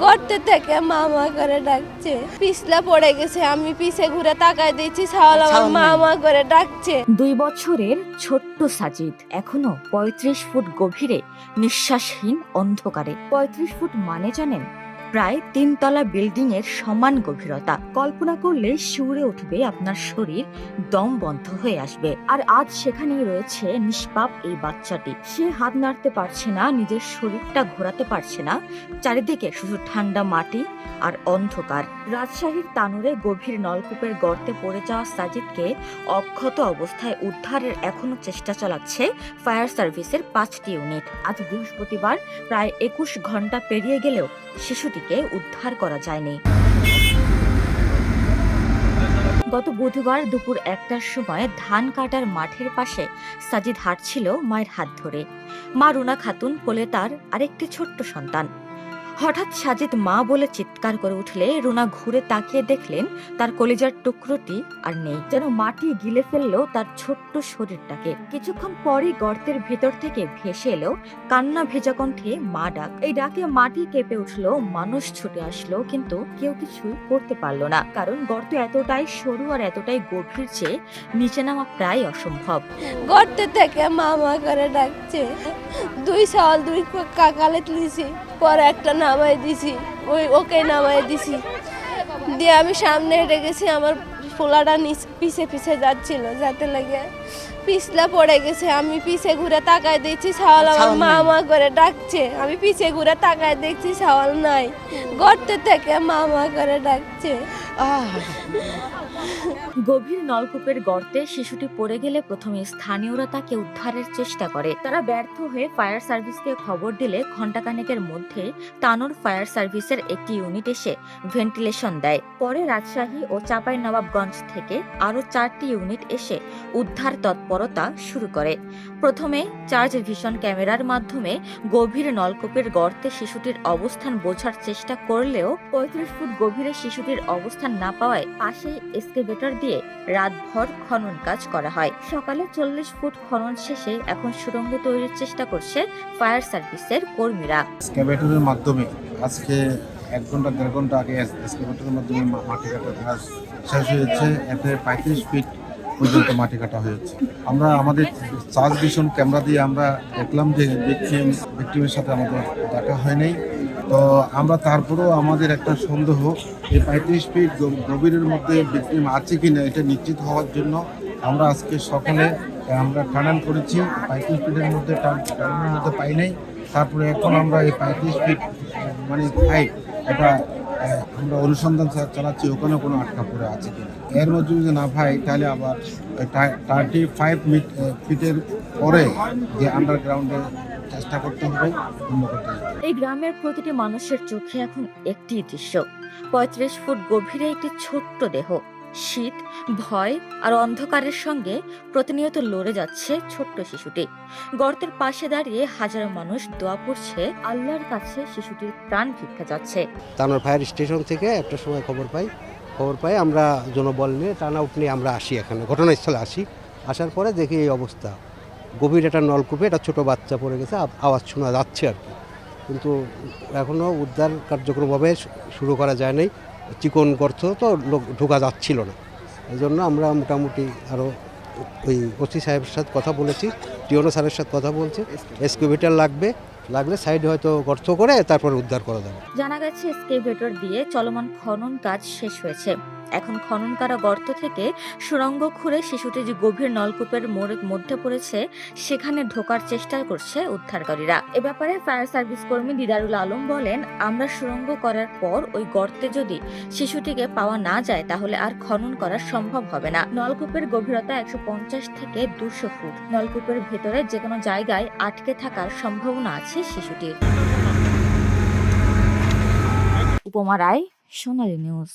গর্তে থেকে মামা করে ডাকছে। পিছলা পড়ে গেছে, আমি পিছে ঘুরে তাকায় দিয়েছি, ছাওয়াল আমার মামা করে ডাকছে। 2 বছরের ছোট্ট সাজিদ এখনো 35 ফুট গভীরে নিঃশ্বাসহীন অন্ধকারে। 35 ফুট মানে জানেন? প্রায় 3 তলা বিল্ডিং এর সমান গভীরতা। কল্পনা করলে শিউরে উঠবে আপনার শরীর, দম বন্ধ হয়ে আসবে। আর আজ সেখানেই রয়েছে নিষ্পাপ এই বাচ্চাটি। সে হাত নাড়তে পারছে না, নিজের শরীরটা ঘোরাতে পারছে না। চারিদিকে শুধু ঠান্ডা মাটি আর অন্ধকার। রাজশাহীর তানুরে গভীর নলকূপের গর্তে পড়ে যাওয়া সাজিদকে অক্ষত অবস্থায় উদ্ধারের এখনো চেষ্টা চালাচ্ছে ফায়ার সার্ভিসের 5টি ইউনিট। আজ বৃহস্পতিবার প্রায় 21 ঘন্টা পেরিয়ে গেলেও শিশুটিকে উদ্ধার করা যায়নি। গত বুধবার দুপুর 1টার সময় ধান কাটার মাঠের পাশে সাজিদ হাঁটছিল মায়ের হাত ধরে। মা রুনা খাতুন কোলে তার আরেকটি ছোট্ট সন্তান। হঠাৎ সাজিদ মা বলে চিৎকার করে উঠলে রুনা ঘুরে তাকিয়ে দেখলেন তার কলিজার টুকরোটি আর নেই। যেন মাটি গিলে ফেললো তার ছোট্ট শরীরটাকে। কিছুক্ষণ পরই গর্তের ভেতর থেকে ভেসে এলো কান্না ভেজা কণ্ঠে মা ডাক। এই ডাকে মাটি কেঁপে উঠলো, মানুষ ছুটে আসলো, কিন্তু কেউ কিছুই করতে পারলো না। কারণ গর্ত এতটাই সরু আর এতটাই গভীর যে নিচে নামা প্রায় অসম্ভব। গর্তে থেকে মামা করে ডাকছে। 2 ছাওয়াল 2 কাকালে তুলেছি, পরে একটা নামাই দিছি, ওকে নামাই দিছি। দিয়ে আমি সামনে হেঁটে গেছি, আমার পোলাটা পিছে পিছে যাচ্ছিল, যাতে লাগে পিছলা পড়ে গেছে। আমি পিছে ঘুরে তাকায় দেখছি, ছাওয়াল আমার মামা করে ডাকছে। আমি পিছে ঘুরে তাকায় দেখছি, ছাওয়াল নাই। গর্তে থেকে মামা করে ডাকছে। গভীর নলকূপের গর্তে শিশুটি পড়ে গেলে প্রথমে স্থানীয়রা তাকে উদ্ধারের চেষ্টা করে। তারা ব্যর্থ হয়ে ফায়ার সার্ভিসকে খবর দিলে ঘণ্টাখানেকের মধ্যে তানোর ফায়ার সার্ভিসের একটি ইউনিট এসে ভেন্টিলেশন দেয়। পরে রাজশাহী ও চাঁপাইনবাবগঞ্জ থেকে আরো 4টি ইউনিট এসে উদ্ধার তৎপরতা শুরু করে। প্রথমে চার্জ ভিশন ক্যামেরার মাধ্যমে গভীর নলকূপের গর্তে শিশুটির অবস্থান বোঝার চেষ্টা করলেও 35 ফুট গভীরে শিশুটির অবস্থান না পাওয়ায় পাশে এক্সকেভেটর দিয়ে রাতভর খনন কাজ করা হয়। সকালে 40 ফুট খনন শেষে এখন সুড়ঙ্গ তৈরির চেষ্টা করছে ফায়ার সার্ভিসের কর্মীরা। এক্সকেভেটরের মাধ্যমে আজকে 1 ঘন্টা 1.5 ঘন্টা আগে এক্সকেভেটরের মাধ্যমে মাটি কাটার কাজ শেষ হয়েছে। এতে 35 ফিট পর্যন্ত মাটি কাটা হয়েছে। আমরা আমাদের চার্জ ভিশন ক্যামেরা দিয়ে আমরা দেখলাম যে ভিকটিমের সাথে আমাদের দেখা হয় নাই। তো আমরা তারপরেও আমাদের একটা সন্দেহ, এই 35 ফিট গভীরের মধ্যে ভিকটিম আছে কিনা এটা নিশ্চিত হওয়ার জন্য আমরা আজকে সকালে আমরা টানেল করেছি। 35 ফিটের মধ্যে টানেলের মধ্যে পাই নাই। তারপরে এখন আমরা এই 35 ফিট মানে হাইট এটা আমরা অনুসন্ধান চালাচ্ছি ওখানে কোনো আটকা পড়ে আছে কিনা। এর মধ্যে যদি না পাই তাহলে আবার 35 ফিটের পরে যে আন্ডারগ্রাউন্ডে চেষ্টা করতে হবে, অন্য করতে হবে। এই গ্রামের প্রতিটি মানুষের চোখে এখন একটি দৃশ্য, 35 ফুট গভীরে একটি ছোট্ট দেহ। শীত, ভয় আর অন্ধকারের সঙ্গে প্রতিনিয়ত লড়ে যাচ্ছে ছোট্ট শিশুটি। গর্তের পাশে দাঁড়িয়ে হাজারো মানুষ দোয়া পড়ছে আল্লাহর কাছে শিশুটির প্রাণ ভিক্ষা যাচ্ছে। তানোর ফায়ার স্টেশন থেকে একটা সময় খবর পাই আমরা জনবল নিয়ে টার্ন আউট নিয়ে আমরা আসি, এখানে ঘটনাস্থলে আসার পরে দেখি এই অবস্থা। গভীর একটা নলকূপে একটা ছোটো বাচ্চা পড়ে গেছে, আওয়াজ শোনা যাচ্ছে আর কি, কিন্তু এখনও উদ্ধার কার্যক্রমভাবে শুরু করা যায় নাই। চিকন গর্ত তো লোক ঢোকা যাচ্ছিল না, এই জন্য আমরা মোটামুটি আরও ওই ওসি সাহেবের সাথে কথা বলেছি, টিওনো স্যারের সাথে কথা বলছে। এক্সকেভেটর লাগলে সাইডে হয়তো গর্ত করে তারপর উদ্ধার করা যাবে। জানা গেছে এক্সকেভেটর দিয়ে চলমান খনন কাজ শেষ হয়েছে। এখন খনন করা গর্ত থেকে সুড়ঙ্গ খুঁড়ে শিশুটি যে গভীর নলকূপের মধ্যে পড়েছে সেখানে ঢোকার চেষ্টা করছে উদ্ধারকারীরা। এ ব্যাপারে ফায়ার সার্ভিস কর্মী দিদারুল আলম বলেন, আমরা সুড়ঙ্গ করার পর ওই গর্তে যদি শিশুটিকে পাওয়া না যায় তাহলে আর খনন করা সম্ভব হবে না। নলকূপের গভীরতা 150 থেকে 200 ফুট। নলকূপের ভেতরে যে কোনো জায়গায় আটকে থাকার সম্ভাবনা আছে শিশুটির। উপমা রায়, সোনালী নিউজ।